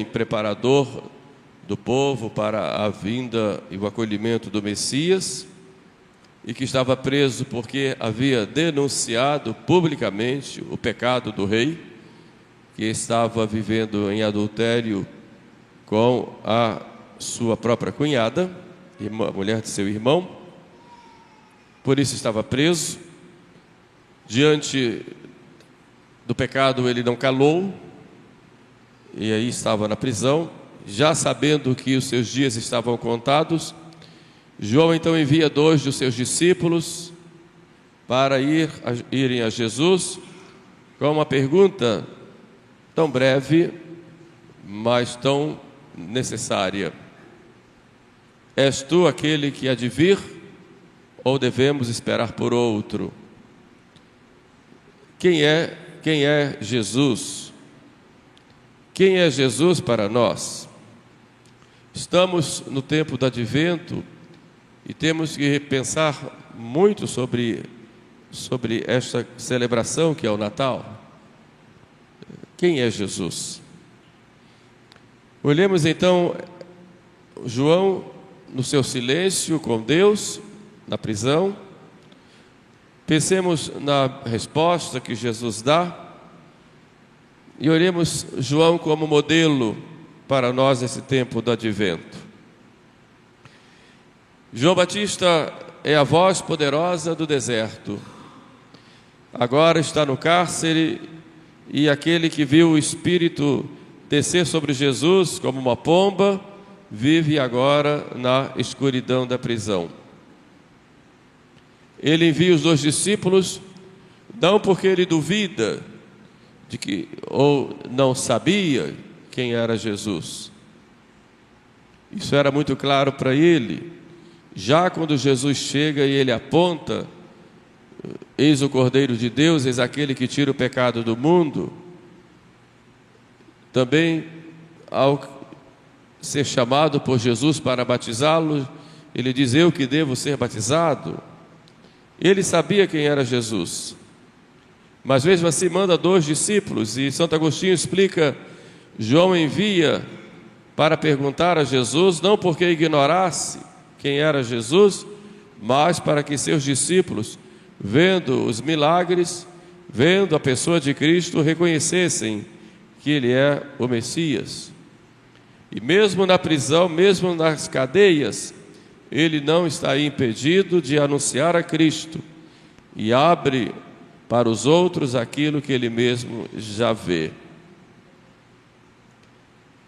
preparador do povo para a vinda e o acolhimento do Messias, e que estava preso porque havia denunciado publicamente o pecado do rei, que estava vivendo em adultério com a sua própria cunhada, a mulher de seu irmão. Por isso estava preso. Diante do pecado ele não calou, e aí estava na prisão. Já sabendo que os seus dias estavam contados, João então envia 2 dos seus discípulos para irem a Jesus com uma pergunta tão breve, mas tão necessária: és tu aquele que há de vir, ou devemos esperar por outro? Quem é Jesus? Quem é Jesus para nós? Estamos no tempo do Advento e temos que pensar muito sobre esta celebração que é o Natal. Quem é Jesus? Olhemos então João no seu silêncio com Deus, na prisão. Pensemos na resposta que Jesus dá e olhemos João como modelo para nós nesse tempo do Advento. João Batista é a voz poderosa do deserto. Agora está no cárcere, e aquele que viu o Espírito descer sobre Jesus como uma pomba, vive agora na escuridão da prisão. Ele envia os 2 discípulos, não porque ele duvida de que, ou não sabia quem era Jesus. Isso era muito claro para ele. Já quando Jesus chega e ele aponta: eis o Cordeiro de Deus, eis aquele que tira o pecado do mundo. Também, ao ser chamado por Jesus para batizá-lo, ele diz: eu que devo ser batizado. Ele sabia quem era Jesus, mas mesmo assim manda 2 discípulos, e Santo Agostinho explica: João envia para perguntar a Jesus, não porque ignorasse quem era Jesus, mas para que seus discípulos, vendo os milagres, vendo a pessoa de Cristo, reconhecessem que Ele é o Messias. E mesmo na prisão, mesmo nas cadeias, Ele não está impedido de anunciar a Cristo, e abre para os outros aquilo que Ele mesmo já vê.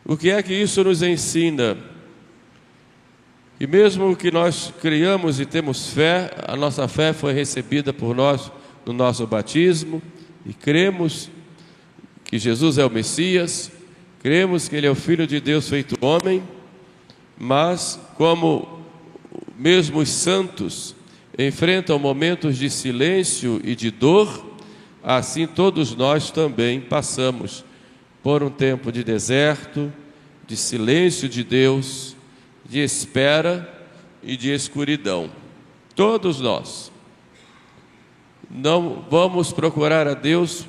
O que é que isso nos ensina? E mesmo que nós criamos e temos fé, a nossa fé foi recebida por nós no nosso batismo, e cremos que Jesus é o Messias, cremos que Ele é o Filho de Deus feito homem, mas como mesmo os santos enfrentam momentos de silêncio e de dor, assim todos nós também passamos por um tempo de deserto, de silêncio de Deus, de espera e de escuridão. Todos nós. Não vamos procurar a Deus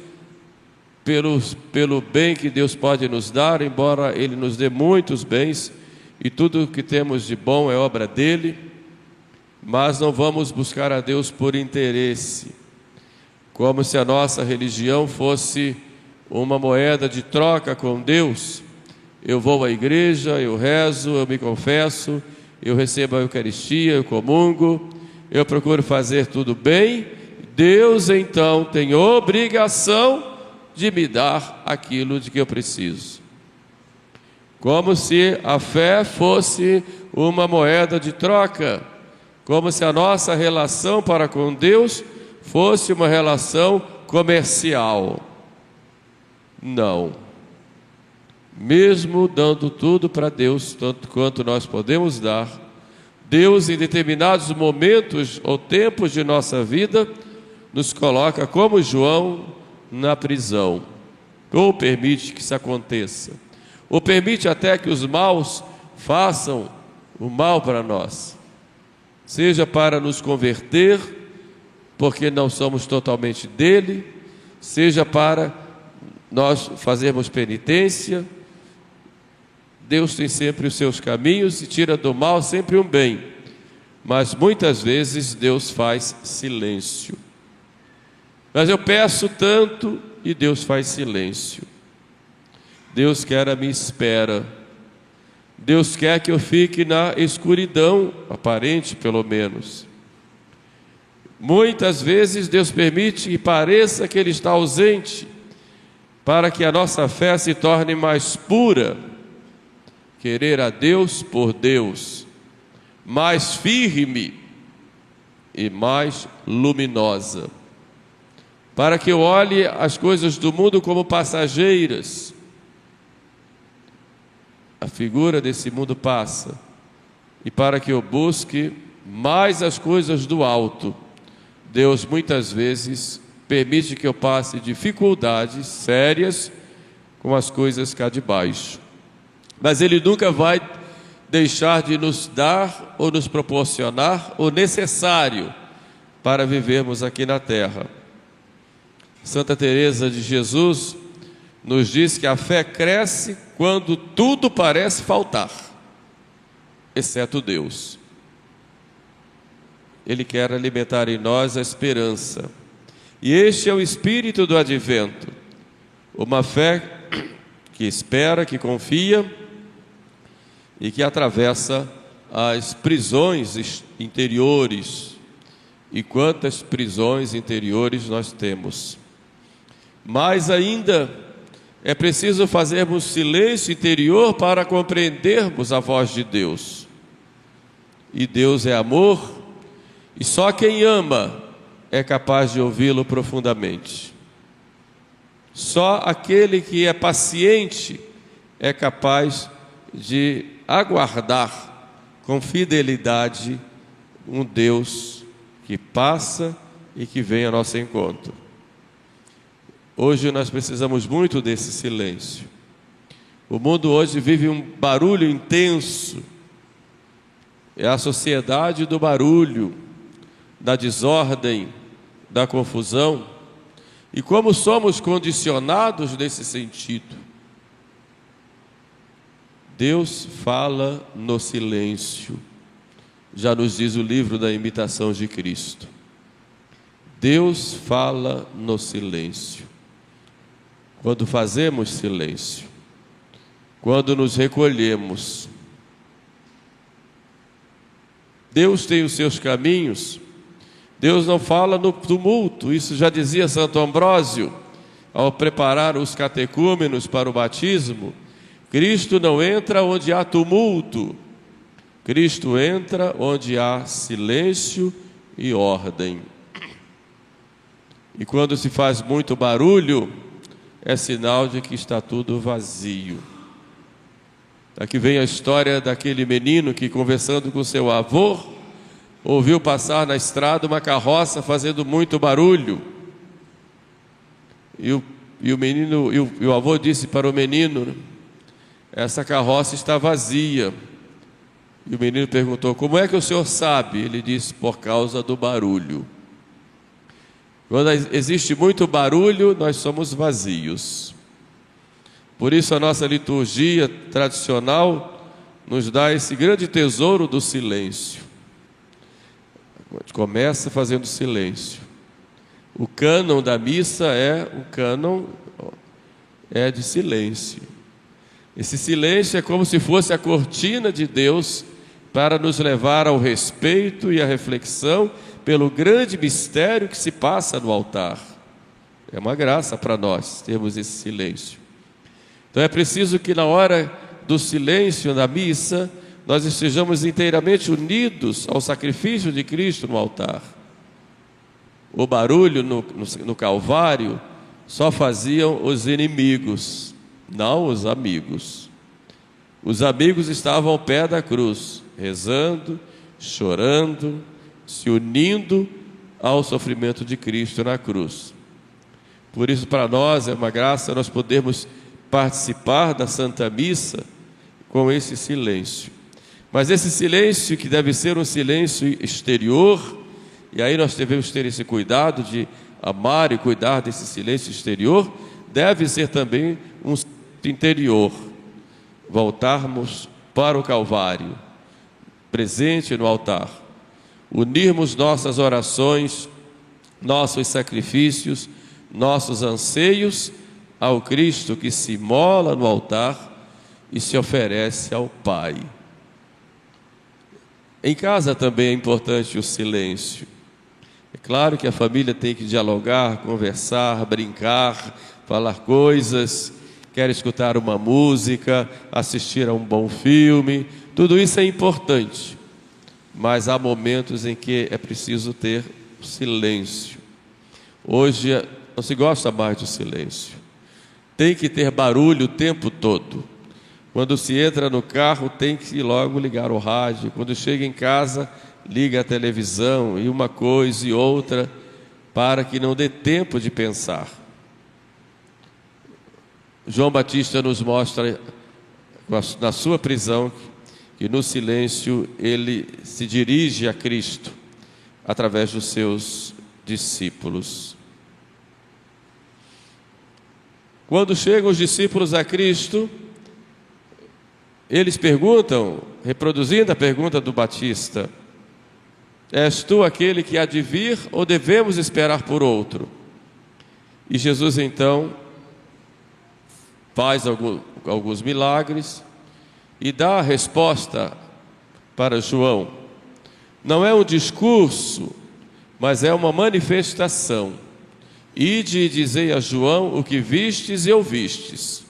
pelo bem que Deus pode nos dar, embora Ele nos dê muitos bens, e tudo o que temos de bom é obra dEle, mas não vamos buscar a Deus por interesse, como se a nossa religião fosse uma moeda de troca com Deus. Eu vou à igreja, eu rezo, eu me confesso, eu recebo a Eucaristia, eu comungo, eu procuro fazer tudo bem. Deus então tem obrigação de me dar aquilo de que eu preciso. Como se a fé fosse uma moeda de troca, como se a nossa relação para com Deus fosse uma relação comercial. Não. Mesmo dando tudo para Deus, tanto quanto nós podemos dar, Deus, em determinados momentos ou tempos de nossa vida, nos coloca como João na prisão, ou permite que isso aconteça, ou permite até que os maus façam o mal para nós, seja para nos converter, porque não somos totalmente dele, seja para nós fazermos penitência, Deus tem sempre os seus caminhos e tira do mal sempre um bem, mas muitas vezes Deus faz silêncio. Mas eu peço tanto e Deus faz silêncio. Deus quer a minha espera. Deus quer que eu fique na escuridão, aparente pelo menos. Muitas vezes Deus permite que pareça que Ele está ausente, para que a nossa fé se torne mais pura, querer a Deus por Deus, mais firme e mais luminosa, para que eu olhe as coisas do mundo como passageiras. A figura desse mundo passa, e para que eu busque mais as coisas do alto, Deus muitas vezes permite que eu passe dificuldades sérias com as coisas cá de baixo. Mas Ele nunca vai deixar de nos dar ou nos proporcionar o necessário para vivermos aqui na terra. Santa Teresa de Jesus nos diz que a fé cresce quando tudo parece faltar, exceto Deus. Ele quer alimentar em nós a esperança. E este é o espírito do advento. Uma fé que espera, que confia e que atravessa as prisões interiores. E quantas prisões interiores nós temos. Mas ainda é preciso fazermos silêncio interior para compreendermos a voz de Deus. E Deus é amor, e só quem ama é capaz de ouvi-lo profundamente. Só aquele que é paciente é capaz de aguardar com fidelidade um Deus que passa e que vem ao nosso encontro. Hoje nós precisamos muito desse silêncio. O mundo hoje vive um barulho intenso. É a sociedade do barulho, da desordem, da confusão. E como somos condicionados nesse sentido? Deus fala no silêncio. Já nos diz o livro da imitação de Cristo. Deus fala no silêncio. Quando fazemos silêncio, quando nos recolhemos, Deus tem os seus caminhos. Deus não fala no tumulto. Isso já dizia Santo Ambrósio ao preparar os catecúmenos para o batismo. Cristo não entra onde há tumulto. Cristo entra onde há silêncio e ordem. E quando se faz muito barulho, é sinal de que está tudo vazio. Aqui vem a história daquele menino que, conversando com seu avô, ouviu passar na estrada uma carroça fazendo muito barulho. E o avô disse para o menino: essa carroça está vazia. E o menino perguntou: como é que o senhor sabe? Ele disse: por causa do barulho. Quando existe muito barulho, nós somos vazios. Por isso a nossa liturgia tradicional nos dá esse grande tesouro do silêncio. A gente começa fazendo silêncio. O cânon da missa é de silêncio. Esse silêncio é como se fosse a cortina de Deus para nos levar ao respeito e à reflexão pelo grande mistério que se passa no altar. É uma graça para nós termos esse silêncio. Então é preciso que na hora do silêncio da missa nós estejamos inteiramente unidos ao sacrifício de Cristo no altar. O barulho no Calvário só faziam os inimigos, não os amigos. Os amigos estavam ao pé da cruz, rezando, chorando, se unindo ao sofrimento de Cristo na cruz. Por isso, para nós é uma graça nós podermos participar da Santa Missa com esse silêncio. Mas esse silêncio, que deve ser um silêncio exterior, e aí nós devemos ter esse cuidado de amar e cuidar desse silêncio exterior, deve ser também um silêncio interior. voltarmos para o Calvário, presente no altar, unirmos nossas orações, nossos sacrifícios, nossos anseios ao Cristo que se imola no altar e se oferece ao Pai. Em casa também é importante o silêncio. É claro que a família tem que dialogar, conversar, brincar, falar coisas, quer escutar uma música, assistir a um bom filme, tudo isso é importante, mas há momentos em que é preciso ter silêncio. Hoje não se gosta mais do silêncio, tem que ter barulho o tempo todo. Quando se entra no carro, tem que logo ligar o rádio. Quando chega em casa, liga a televisão, e uma coisa e outra, para que não dê tempo de pensar. João Batista nos mostra, na sua prisão, que no silêncio ele se dirige a Cristo, através dos seus discípulos. Quando chegam os discípulos a Cristo, eles perguntam, reproduzindo a pergunta do Batista: és tu aquele que há de vir ou devemos esperar por outro? E Jesus então faz alguns milagres e dá a resposta para João. Não é um discurso, mas é uma manifestação. Ide e dizei a João o que vistes e ouvistes.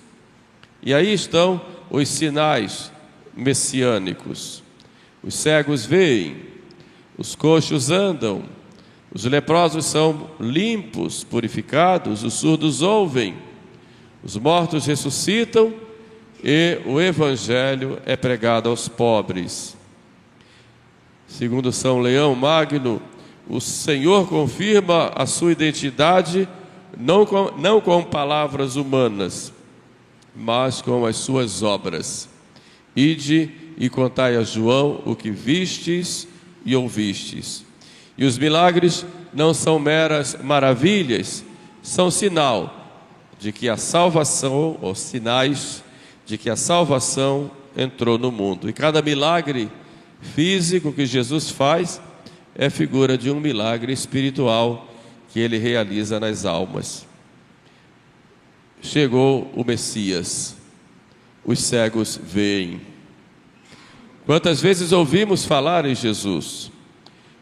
E aí estão os sinais messiânicos. Os cegos veem, os coxos andam, os leprosos são limpos, purificados, os surdos ouvem, os mortos ressuscitam e o evangelho é pregado aos pobres. Segundo São Leão Magno, o Senhor confirma a sua identidade não com palavras humanas, mas com as suas obras. Ide e contai a João o que vistes e ouvistes. E os milagres não são meras maravilhas, são sinal de que a salvação, ou sinais de que a salvação entrou no mundo. E cada milagre físico que Jesus faz é figura de um milagre espiritual que ele realiza nas almas. Chegou o Messias, os cegos veem. Quantas vezes ouvimos falar em Jesus,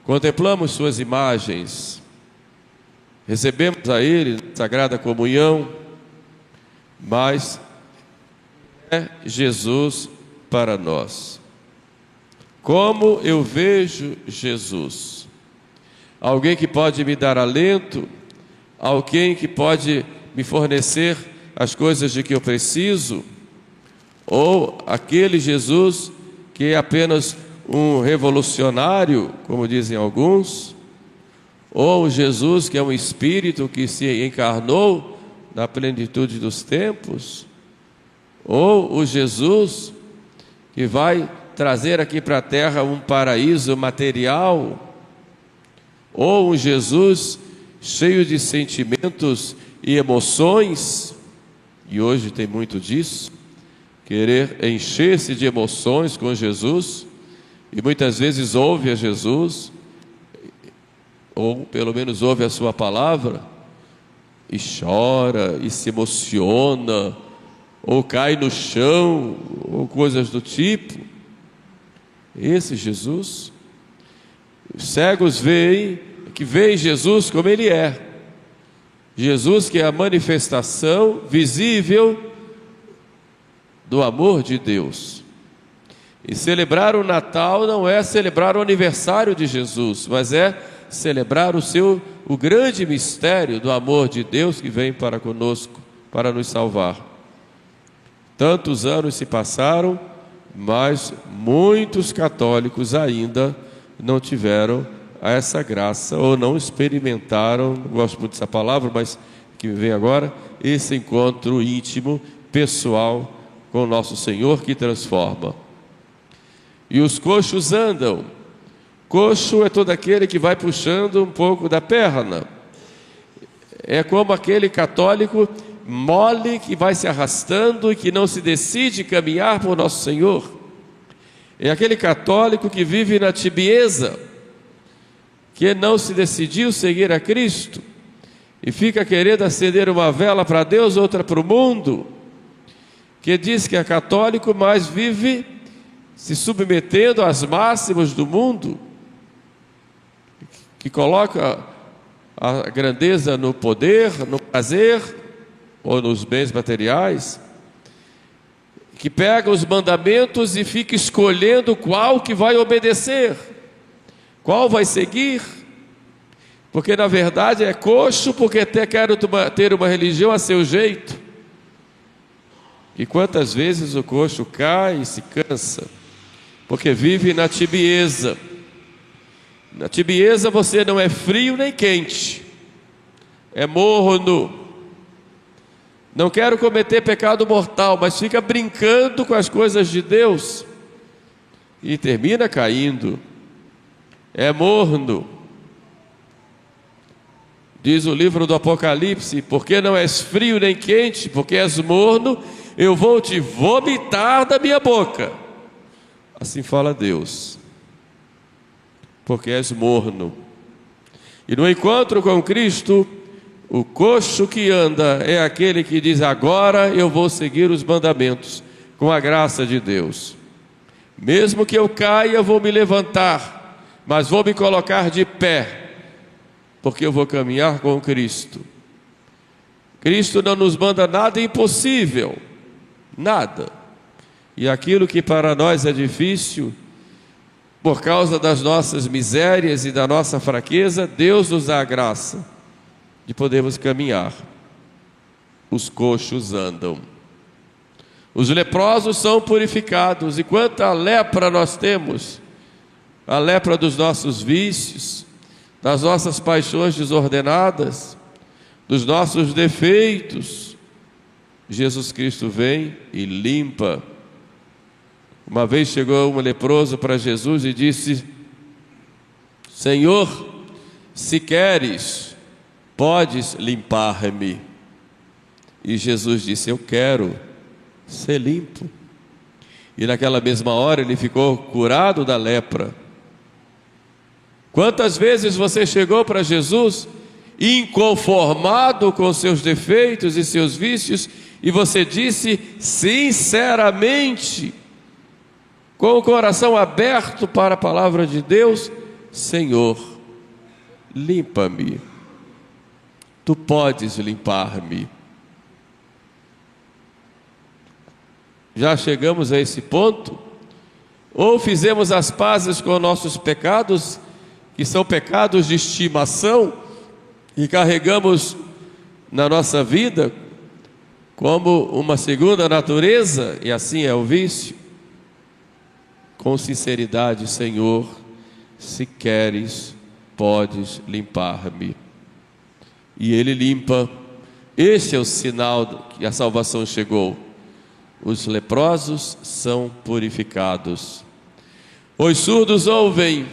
contemplamos suas imagens, recebemos a Ele na Sagrada Comunhão, mas é Jesus para nós. Como eu vejo Jesus? Alguém que pode me dar alento, alguém que pode me fornecer as coisas de que eu preciso, ou aquele Jesus que é apenas um revolucionário, como dizem alguns, ou um Jesus que é um espírito que se encarnou na plenitude dos tempos, ou o Jesus que vai trazer aqui para a terra um paraíso material, ou um Jesus cheio de sentimentos e emoções, e hoje tem muito disso, querer encher-se de emoções com Jesus, e muitas vezes ouve a Jesus, ou pelo menos ouve a sua palavra, e chora, e se emociona, ou cai no chão, ou coisas do tipo. Esse Jesus, os cegos veem Jesus como Ele é. Jesus que é a manifestação visível do amor de Deus. E celebrar o Natal não é celebrar o aniversário de Jesus, mas é celebrar o grande mistério do amor de Deus que vem para conosco, para nos salvar. Tantos anos se passaram, mas muitos católicos ainda não tiveram essa graça, ou não experimentaram, não gosto muito dessa palavra, mas que me vem agora, esse encontro íntimo, pessoal, com o nosso Senhor que transforma. E os coxos andam. Coxo é todo aquele que vai puxando um pouco da perna. É como aquele católico mole que vai se arrastando e que não se decide caminhar por nosso Senhor. É aquele católico que vive na tibieza, que não se decidiu seguir a Cristo e fica querendo acender uma vela para Deus, outra para o mundo, que diz que é católico, mas vive se submetendo às máximas do mundo, que coloca a grandeza no poder, no prazer ou nos bens materiais, que pega os mandamentos e fica escolhendo qual que vai obedecer, qual vai seguir, porque na verdade é coxo, porque quero ter uma religião a seu jeito. E quantas vezes o coxo cai e se cansa, porque vive na tibieza. Na tibieza você não é frio nem quente, é morno. Não quero cometer pecado mortal, mas fica brincando com as coisas de Deus e termina caindo. É morno. Diz o livro do Apocalipse: porque não és frio nem quente, porque és morno, eu vou te vomitar da minha boca. Assim fala Deus, porque és morno. E no encontro com Cristo, o coxo que anda é aquele que diz: agora eu vou seguir os mandamentos, com a graça de Deus. Mesmo que eu caia, eu vou me levantar, mas vou me colocar de pé, porque eu vou caminhar com Cristo. Cristo não nos manda nada impossível, nada. E aquilo que para nós é difícil, por causa das nossas misérias e da nossa fraqueza, Deus nos dá a graça de podermos caminhar. Os coxos andam. Os leprosos são purificados. E quanta lepra nós temos? A lepra dos nossos vícios, das nossas paixões desordenadas, dos nossos defeitos. Jesus Cristo vem e limpa. Uma vez chegou um leproso para Jesus e disse: Senhor, se queres, podes limpar-me. E Jesus disse: eu quero ser limpo. E naquela mesma hora ele ficou curado da lepra. Quantas vezes você chegou para Jesus inconformado com seus defeitos e seus vícios, e você disse sinceramente, com o coração aberto para a palavra de Deus: Senhor, limpa-me. Tu podes limpar-me. Já chegamos a esse ponto? Ou fizemos as pazes com nossos pecados, que são pecados de estimação, e carregamos na nossa vida como uma segunda natureza, e assim é o vício? Com sinceridade: Senhor, se queres, podes limpar-me. E Ele limpa. Esse é o sinal que a salvação chegou. Os leprosos são purificados. Os surdos ouvem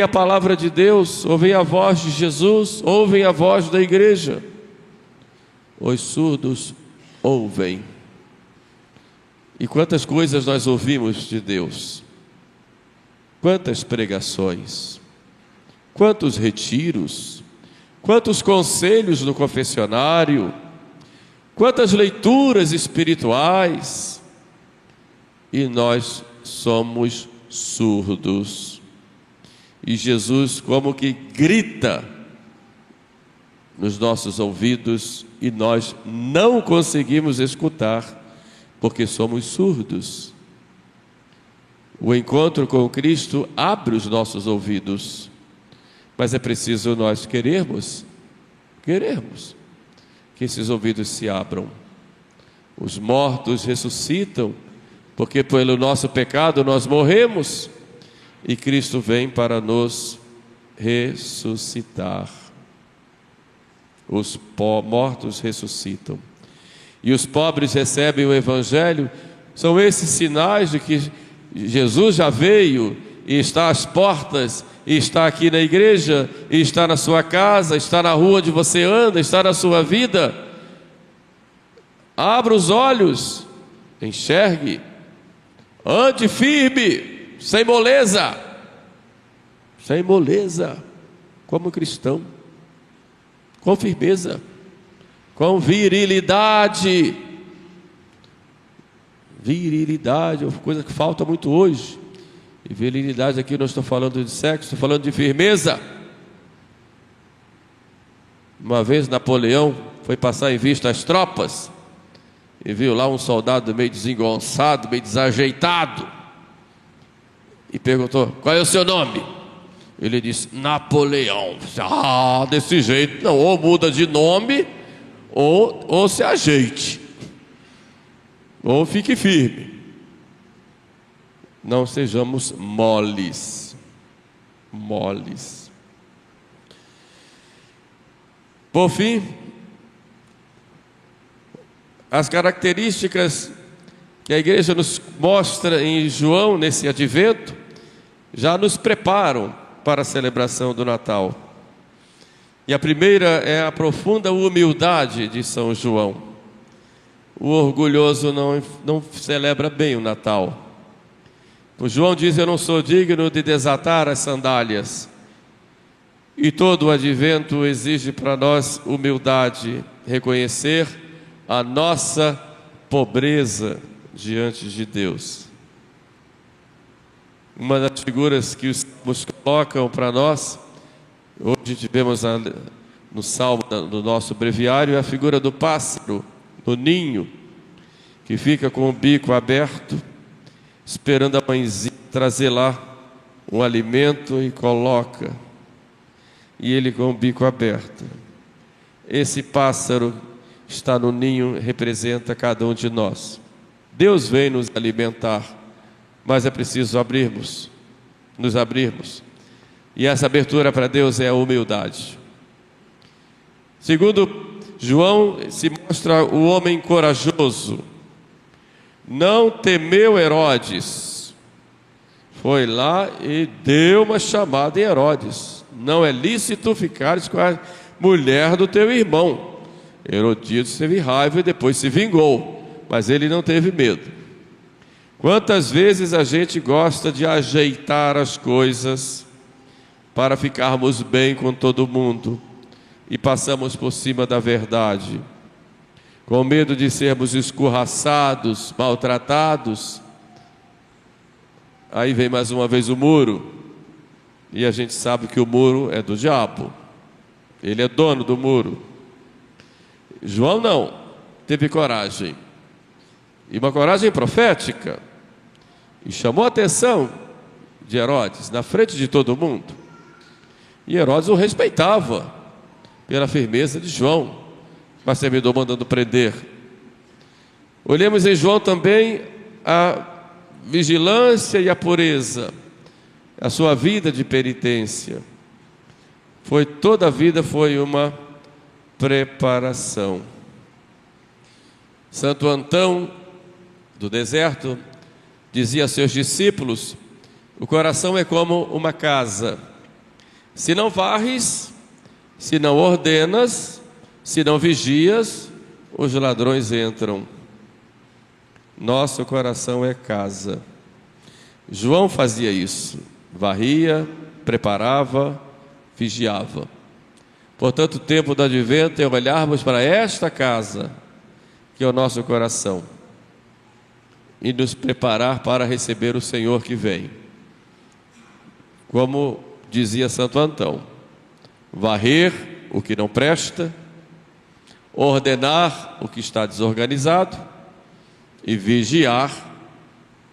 a palavra de Deus, ouvem a voz de Jesus, ouvem a voz da igreja. Os surdos ouvem. E quantas coisas nós ouvimos de Deus, quantas pregações, quantos retiros, quantos conselhos no confessionário, quantas leituras espirituais, e nós somos surdos. E Jesus como que grita nos nossos ouvidos e nós não conseguimos escutar, porque somos surdos. O encontro com Cristo abre os nossos ouvidos, mas é preciso nós querermos que esses ouvidos se abram. Os mortos ressuscitam, porque pelo nosso pecado nós morremos, e Cristo vem para nos ressuscitar. Os mortos ressuscitam. E os pobres recebem o Evangelho. São esses sinais de que Jesus já veio e está às portas, e está aqui na igreja, e está na sua casa, está na rua onde você anda, está na sua vida. abra os olhos, enxergue, ande firme, sem moleza, como cristão, com firmeza, com virilidade. Virilidade é uma coisa que falta muito hoje. E virilidade aqui não estou falando de sexo, estou falando de firmeza. Uma vez Napoleão foi passar em vista as tropas e viu lá um soldado meio desengonçado, meio desajeitado, e perguntou: qual é o seu nome? Ele disse: Napoleão. Ah, desse jeito não, ou muda de nome ou se ajeite, ou fique firme. Não sejamos moles. Por fim, as características que a igreja nos mostra em João nesse advento já nos preparam para a celebração do Natal. E a primeira é a profunda humildade de São João. O orgulhoso não celebra bem o Natal. O João diz: eu não sou digno de desatar as sandálias. E todo o advento exige para nós humildade, reconhecer a nossa pobreza diante de Deus. Uma das figuras que os salmos colocam para nós, hoje tivemos no salmo do nosso breviário, é a figura do pássaro no ninho, que fica com o bico aberto, esperando a mãezinha trazer lá um alimento e coloca, e ele com o bico aberto. Esse pássaro está no ninho, representa cada um de nós. Deus vem nos alimentar, mas é preciso nos abrirmos. E essa abertura para Deus é a humildade. Segundo João, se mostra o homem corajoso. Não temeu Herodes. Foi lá e deu uma chamada em Herodes: não é lícito ficares com a mulher do teu irmão. Herodíades teve raiva e depois se vingou, mas ele não teve medo. Quantas vezes a gente gosta de ajeitar as coisas para ficarmos bem com todo mundo e passamos por cima da verdade, com medo de sermos escorraçados, maltratados. Aí vem mais uma vez o muro, e a gente sabe que o muro é do diabo, ele é dono do muro. João não, teve coragem, e uma coragem profética, e chamou a atenção de Herodes, na frente de todo mundo. E Herodes o respeitava pela firmeza de João, mas terminou mandando prender. Olhemos em João também a vigilância e a pureza, a sua vida de penitência. Toda a vida foi uma preparação. Santo Antão do deserto dizia a seus discípulos: o coração é como uma casa, se não varres, se não ordenas, se não vigias, os ladrões entram. Nosso coração é casa. João fazia isso, varria, preparava, vigiava. Portanto, o tempo do advento é olharmos para esta casa, que é o nosso coração, e nos preparar para receber o Senhor que vem. Como dizia Santo Antão: varrer o que não presta, ordenar o que está desorganizado e vigiar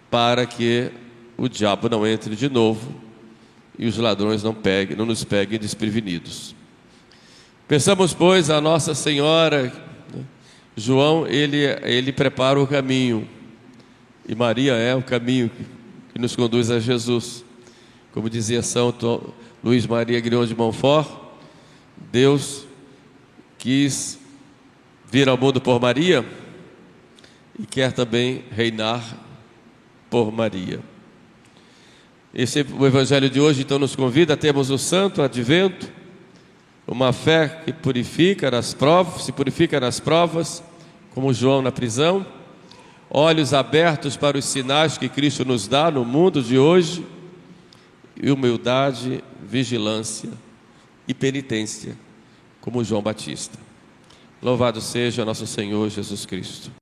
para que o diabo não entre de novo e os ladrões não nos peguem desprevenidos. Pensamos, pois, a Nossa Senhora. João, ele prepara o caminho, e Maria é o caminho que nos conduz a Jesus. Como dizia São Luís Maria Grião de Montfort, Deus quis vir ao mundo por Maria e quer também reinar por Maria. O Evangelho de hoje então nos convida a termos o Santo Advento, uma fé que purifica nas provas, se purifica nas provas, como João na prisão, olhos abertos para os sinais que Cristo nos dá no mundo de hoje, e humildade, vigilância e penitência, como João Batista. Louvado seja nosso Senhor Jesus Cristo.